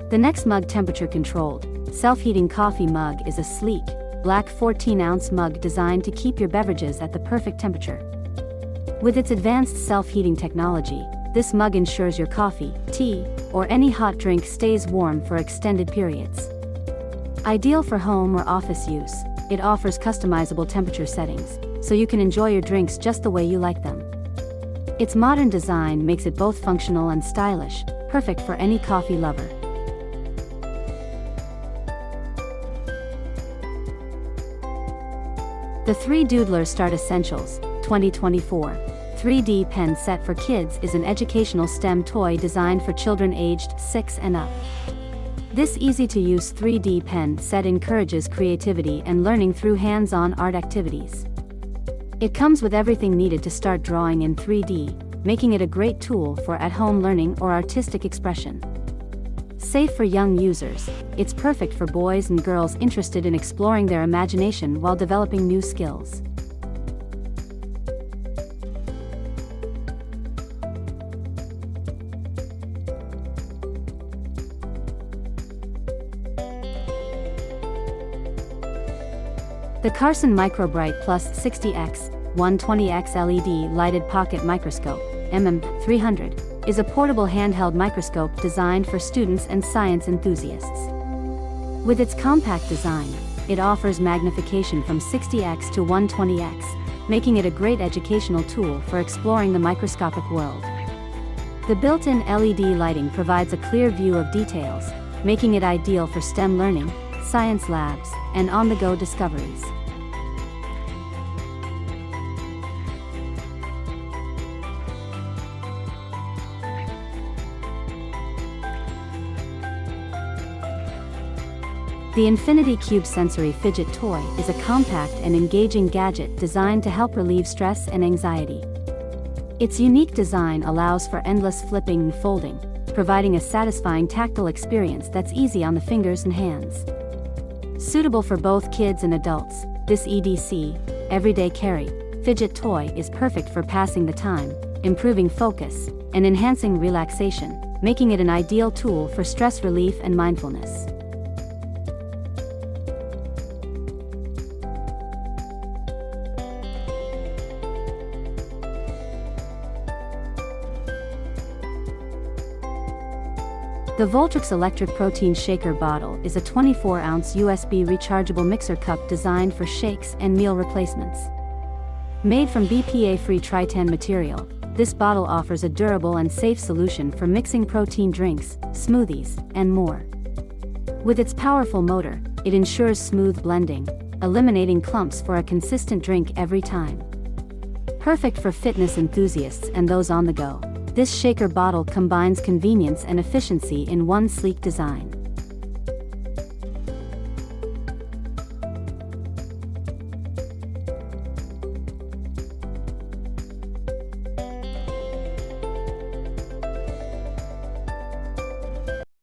The next mug, temperature-controlled, self-heating coffee mug, is a sleek, black 14-ounce mug designed to keep your beverages at the perfect temperature. With its advanced self-heating technology, this mug ensures your coffee, tea, or any hot drink stays warm for extended periods. Ideal for home or office use, it offers customizable temperature settings, so you can enjoy your drinks just the way you like them. Its modern design makes it both functional and stylish, perfect for any coffee lover. The 3 Doodler Start Essentials, 2024. 3D pen set for kids is an educational STEM toy designed for children aged 6 and up. This easy-to-use 3D pen set encourages creativity and learning through hands-on art activities. It comes with everything needed to start drawing in 3D, making it a great tool for at-home learning or artistic expression. Safe for young users, it's perfect for boys and girls interested in exploring their imagination while developing new skills. The Carson MicroBrite Plus 60x 120x LED Lighted Pocket Microscope, MM300, is a portable handheld microscope designed for students and science enthusiasts. With its compact design, it offers magnification from 60x to 120x, making it a great educational tool for exploring the microscopic world. The built-in LED lighting provides a clear view of details, making it ideal for STEM learning, science labs, and on-the-go discoveries. The Infinity Cube Sensory Fidget Toy is a compact and engaging gadget designed to help relieve stress and anxiety. Its unique design allows for endless flipping and folding, providing a satisfying tactile experience that's easy on the fingers and hands. Suitable for both kids and adults, this EDC, everyday carry, fidget toy is perfect for passing the time, improving focus, and enhancing relaxation, making it an ideal tool for stress relief and mindfulness. The VOLTRX Electric Protein Shaker Bottle is a 24-ounce USB rechargeable mixer cup designed for shakes and meal replacements. Made from BPA-free Tritan material, this bottle offers a durable and safe solution for mixing protein drinks, smoothies, and more. With its powerful motor, it ensures smooth blending, eliminating clumps for a consistent drink every time. Perfect for fitness enthusiasts and those on the go, this shaker bottle combines convenience and efficiency in one sleek design.